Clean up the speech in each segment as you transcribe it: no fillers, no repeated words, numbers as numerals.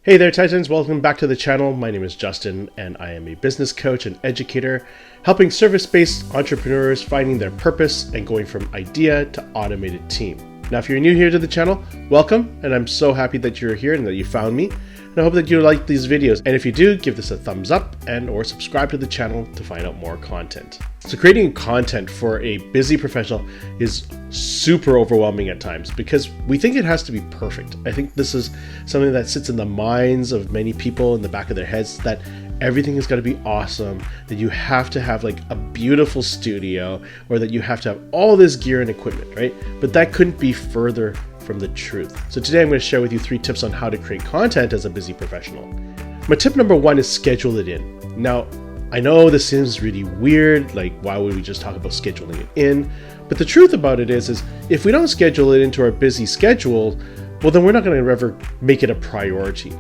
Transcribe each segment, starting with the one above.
Hey there, Titans. Welcome back to the channel. My name is Justin, and I am a business coach and educator, helping service-based entrepreneurs finding their purpose and going from idea to automated team. Now, if you're new here to the channel, welcome, and I'm so happy that you're here and that you found me. And I hope that you like these videos. And if you do, give this a thumbs up and or subscribe to the channel to find out more content. So creating content for a busy professional is super overwhelming at times because we think it has to be perfect. I think this is something that sits in the minds of many people in the back of their heads, that everything is going to be awesome, that you have to have like a beautiful studio, or that you have to have all this gear and equipment, right? But that couldn't be further from the truth. So today I'm going to share with you 3 tips on how to create content as a busy professional. My tip number 1 is schedule it in. Now, I know this seems really weird, like why would we just talk about scheduling it in? But the truth about it is if we don't schedule it into our busy schedule, well, then we're not going to ever make it a priority.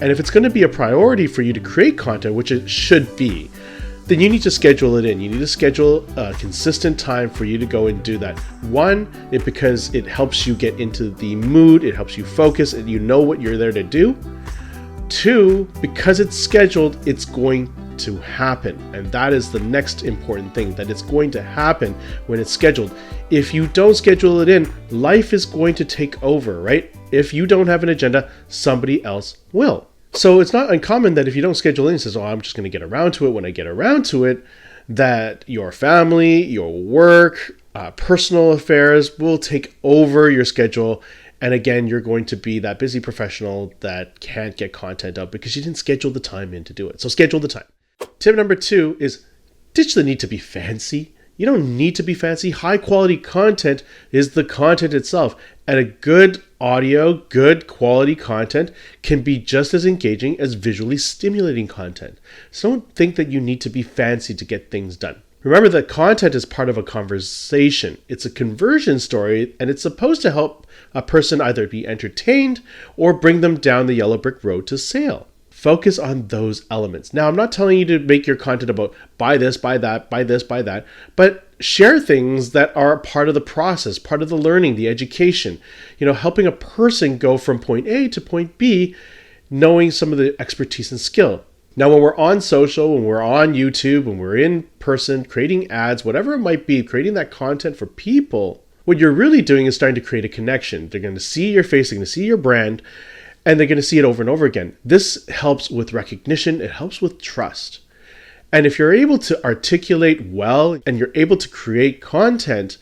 And if it's going to be a priority for you to create content, which it should be, then you need to schedule it in. You need to schedule a consistent time for you to go and do that. One, because it helps you get into the mood, it helps you focus, and you know what you're there to do. 2, because it's scheduled, it's going to happen. And that is the next important thing, that it's going to happen when it's scheduled. If you don't schedule it in, life is going to take over, right? If you don't have an agenda, somebody else will. So it's not uncommon that if you don't schedule in, it says, oh, I'm just going to get around to it when I get around to it, that your family, your work, personal affairs will take over your schedule. And again, you're going to be that busy professional that can't get content up because you didn't schedule the time in to do it. So schedule the time. Tip number 2 is ditch the need to be fancy. You don't need to be fancy. High quality content is the content itself. And a good audio, good quality content can be just as engaging as visually stimulating content. So don't think that you need to be fancy to get things done. Remember that content is part of a conversation. It's a conversion story, and it's supposed to help a person either be entertained or bring them down the yellow brick road to sale. Focus on those elements. Now, I'm not telling you to make your content about buy this, buy that, buy this, buy that, but share things that are part of the process, part of the learning, the education, helping a person go from point A to point B, knowing some of the expertise and skill. Now, when we're on social, when we're on YouTube, when we're in person, creating ads, whatever it might be, creating that content for people, what you're really doing is starting to create a connection. They're going to see your face, they're going to see your brand, and they're going to see it over and over again. This helps with recognition. It helps with trust. And if you're able to articulate well and you're able to create content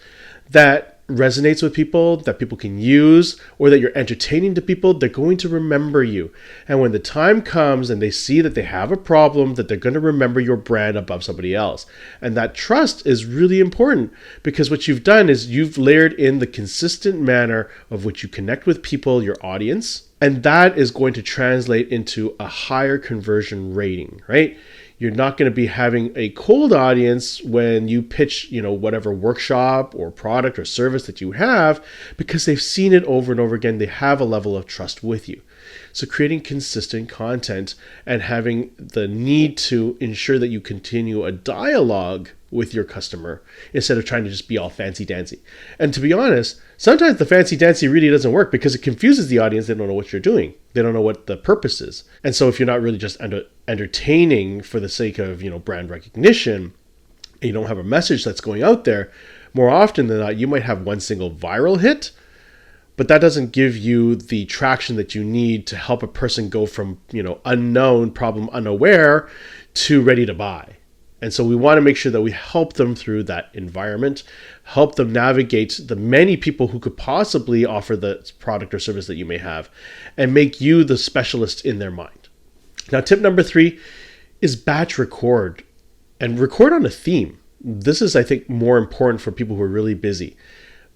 that resonates with people, that people can use, or that you're entertaining to people, they're going to remember you. And when the time comes and they see that they have a problem, that they're going to remember your brand above somebody else. And that trust is really important because what you've done is you've layered in the consistent manner of which you connect with people, your audience, and that is going to translate into a higher conversion rating, right? You're not going to be having a cold audience when you pitch, whatever workshop or product or service that you have, because they've seen it over and over again. They have a level of trust with you. So creating consistent content and having the need to ensure that you continue a dialogue with your customer instead of trying to just be all fancy dancy. And to be honest, sometimes the fancy dancy really doesn't work because it confuses the audience. They don't know what you're doing. They don't know what the purpose is. And so if you're not really just entertaining for the sake of, brand recognition, and you don't have a message that's going out there, more often than not, you might have one single viral hit, but that doesn't give you the traction that you need to help a person go from, unknown, problem unaware to ready to buy. And so we want to make sure that we help them through that environment, help them navigate the many people who could possibly offer the product or service that you may have, and make you the specialist in their mind. Now, tip number 3 is batch record, and record on a theme. This is, I think, more important for people who are really busy.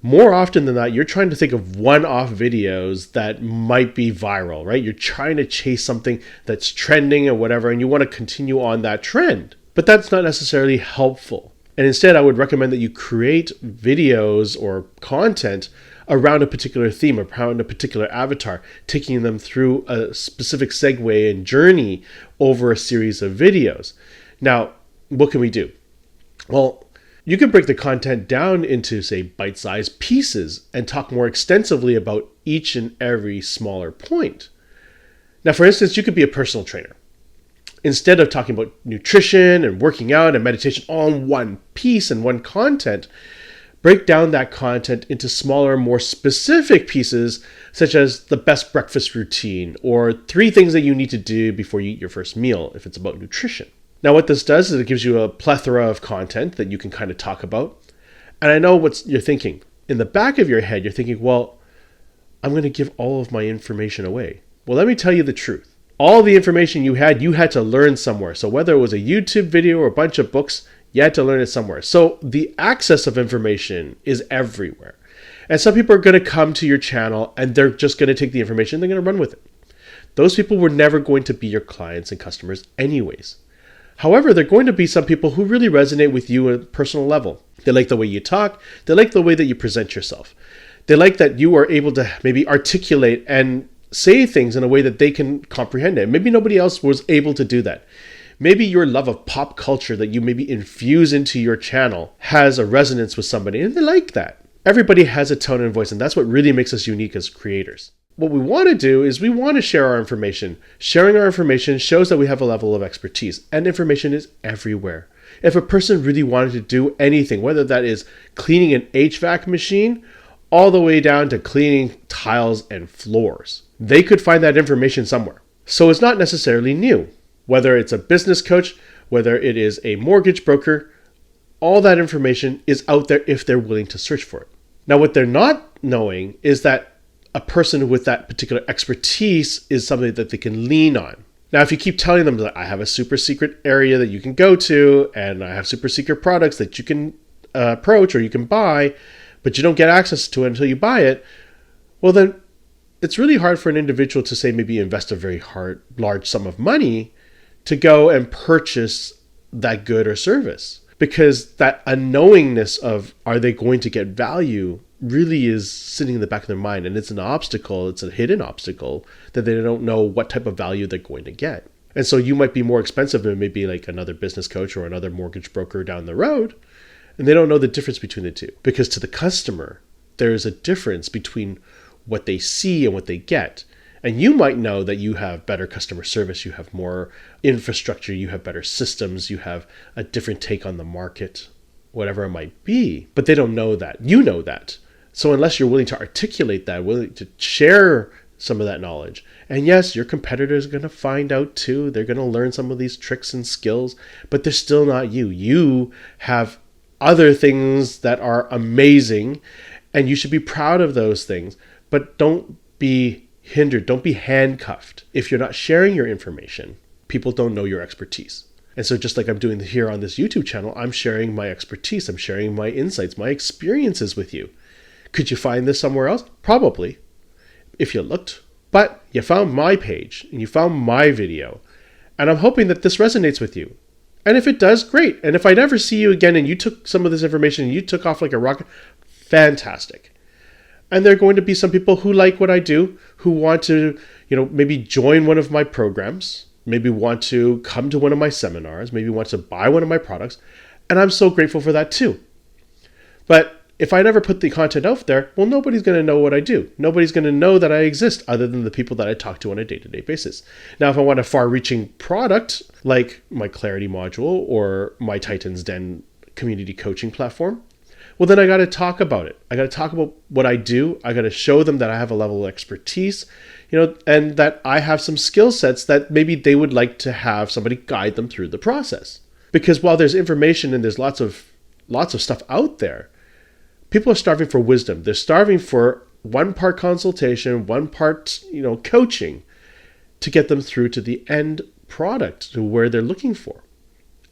More often than not, you're trying to think of one-off videos that might be viral, right? You're trying to chase something that's trending or whatever, and you want to continue on that trend. But that's not necessarily helpful. And instead, I would recommend that you create videos or content around a particular theme, around a particular avatar, taking them through a specific segue and journey over a series of videos. Now, what can we do? Well, you can break the content down into, say, bite-sized pieces and talk more extensively about each and every smaller point. Now, for instance, you could be a personal trainer. Instead of talking about nutrition and working out and meditation all in one piece and one content, break down that content into smaller, more specific pieces, such as the best breakfast routine or 3 things that you need to do before you eat your first meal if it's about nutrition. Now, what this does is it gives you a plethora of content that you can kind of talk about. And I know what you're thinking. In the back of your head, you're thinking, well, I'm going to give all of my information away. Well, let me tell you the truth. All the information you had to learn somewhere. So whether it was a YouTube video or a bunch of books, you had to learn it somewhere. So the access of information is everywhere. And some people are going to come to your channel and they're just going to take the information, they're going to run with it. Those people were never going to be your clients and customers anyways. However, there are going to be some people who really resonate with you at a personal level. They like the way you talk. They like the way that you present yourself. They like that you are able to maybe articulate and say things in a way that they can comprehend it. Maybe nobody else was able to do that. Maybe your love of pop culture that you maybe infuse into your channel has a resonance with somebody and they like that. Everybody has a tone and voice, and that's what really makes us unique as creators. What we want to do is we want to share our information. Sharing our information shows that we have a level of expertise, and information is everywhere. If a person really wanted to do anything, whether that is cleaning an HVAC machine all the way down to cleaning tiles and floors, they could find that information somewhere. So it's not necessarily new. Whether it's a business coach, whether it is a mortgage broker, all that information is out there if they're willing to search for it. Now, what they're not knowing is that a person with that particular expertise is something that they can lean on. Now, if you keep telling them that I have a super secret area that you can go to, and I have super secret products that you can approach or you can buy, but you don't get access to it until you buy it, well then it's really hard for an individual to say maybe invest a very large sum of money to go and purchase that good or service. Because that unknowingness of are they going to get value really is sitting in the back of their mind, and it's an obstacle, it's a hidden obstacle that they don't know what type of value they're going to get. And so you might be more expensive than maybe like another business coach or another mortgage broker down the road, and they don't know the difference between the two. Because to the customer, there is a difference between what they see and what they get. And you might know that you have better customer service, you have more infrastructure, you have better systems, you have a different take on the market, whatever it might be. But they don't know that. You know that. So unless you're willing to articulate that, willing to share some of that knowledge, and yes, your competitors are going to find out too. They're going to learn some of these tricks and skills, but they're still not you. You have other things that are amazing, and you should be proud of those things, but don't be hindered, don't be handcuffed. If you're not sharing your information, people don't know your expertise. And so just like I'm doing here on this YouTube channel, I'm sharing my expertise, I'm sharing my insights, my experiences with you. Could you find this somewhere else? Probably, if you looked. But you found my page and you found my video, and I'm hoping that this resonates with you. And if it does, great. And if I never see you again and you took some of this information and you took off like a rocket, fantastic. And there are going to be some people who like what I do, who want to, maybe join one of my programs, maybe want to come to one of my seminars, maybe want to buy one of my products. And I'm so grateful for that too. But if I never put the content out there, well, nobody's going to know what I do. Nobody's going to know that I exist other than the people that I talk to on a day-to-day basis. Now, if I want a far-reaching product like my Clarity module or my Titan's Den community coaching platform, well, then I got to talk about it. I got to talk about what I do. I got to show them that I have a level of expertise, and that I have some skill sets that maybe they would like to have somebody guide them through the process. Because while there's information and there's lots of stuff out there, people are starving for wisdom. They're starving for one part consultation, one part, coaching to get them through to the end product, to where they're looking for.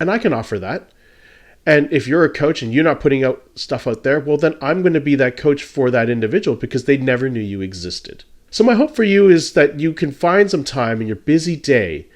And I can offer that. And if you're a coach and you're not putting out stuff out there, well, then I'm going to be that coach for that individual because they never knew you existed. So my hope for you is that you can find some time in your busy day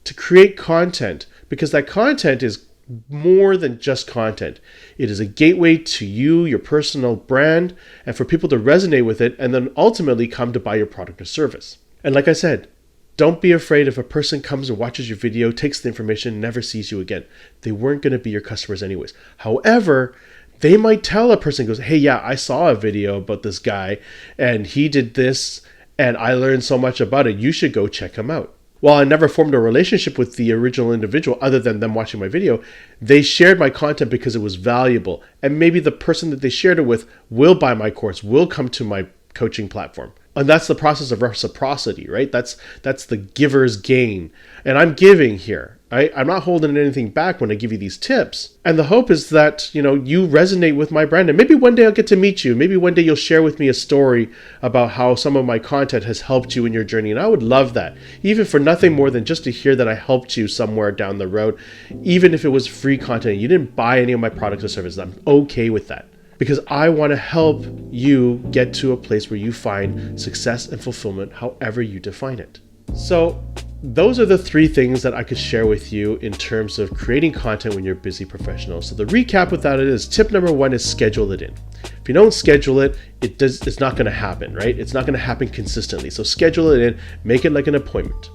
to create content, because that content is more than just content. It is a gateway to you, your personal brand, and for people to resonate with it and then ultimately come to buy your product or service. And like I said, don't be afraid if a person comes and watches your video, takes the information, never sees you again. They weren't going to be your customers anyways. However, they might tell a person, goes, hey, yeah, I saw a video about this guy and he did this and I learned so much about it. You should go check them out. While I never formed a relationship with the original individual other than them watching my video, they shared my content because it was valuable. And maybe the person that they shared it with will buy my course, will come to my coaching platform. And that's the process of reciprocity, right? That's the giver's gain. And I'm giving here. I'm not holding anything back when I give you these tips. And the hope is that, you resonate with my brand. And maybe one day I'll get to meet you. Maybe one day you'll share with me a story about how some of my content has helped you in your journey. And I would love that, even for nothing more than just to hear that I helped you somewhere down the road. Even if it was free content, you didn't buy any of my products or services, I'm okay with that. Because I want to help you get to a place where you find success and fulfillment, however you define it. So those are the 3 things that I could share with you in terms of creating content when you're a busy professional. So the recap with that is tip number 1 is schedule it in. If you don't schedule it, it's not going to happen, right? It's not going to happen consistently. So schedule it in, make it like an appointment.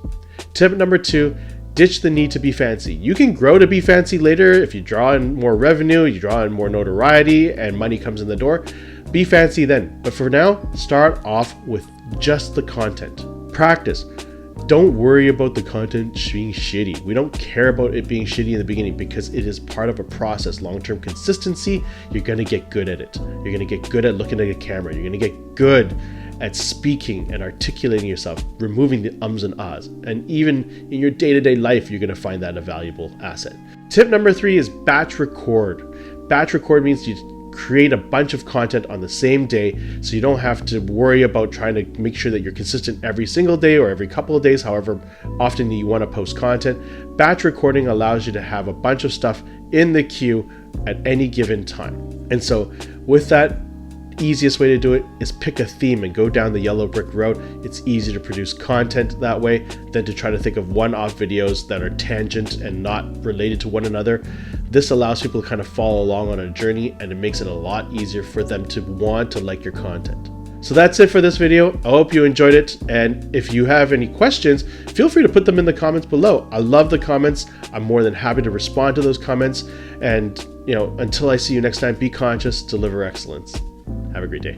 Tip number 2, ditch the need to be fancy. You can grow to be fancy later if you draw in more revenue, you draw in more notoriety, and money comes in the door. Be fancy then. But for now, start off with just the content. Practice. Don't worry about the content being shitty. We don't care about it being shitty in the beginning because it is part of a process. Long-term consistency, you're going to get good at it. You're going to get good at looking at a camera. You're going to get good at speaking and articulating yourself, removing the ums and ahs. And even in your day-to-day life, you're going to find that a valuable asset. Tip number 3 is batch record. Batch record means you create a bunch of content on the same day, so you don't have to worry about trying to make sure that you're consistent every single day or every couple of days, however often you want to post content. Batch recording allows you to have a bunch of stuff in the queue at any given time. And so with that, easiest way to do it is pick a theme and go down the yellow brick road. It's easy to produce content that way than to try to think of one-off videos that are tangent and not related to one another. This allows people to kind of follow along on a journey, and it makes it a lot easier for them to want to like your content. So that's it for this video. I hope you enjoyed it. And if you have any questions, feel free to put them in the comments below. I love the comments. I'm more than happy to respond to those comments. And, until I see you next time, be conscious, deliver excellence. Have a great day.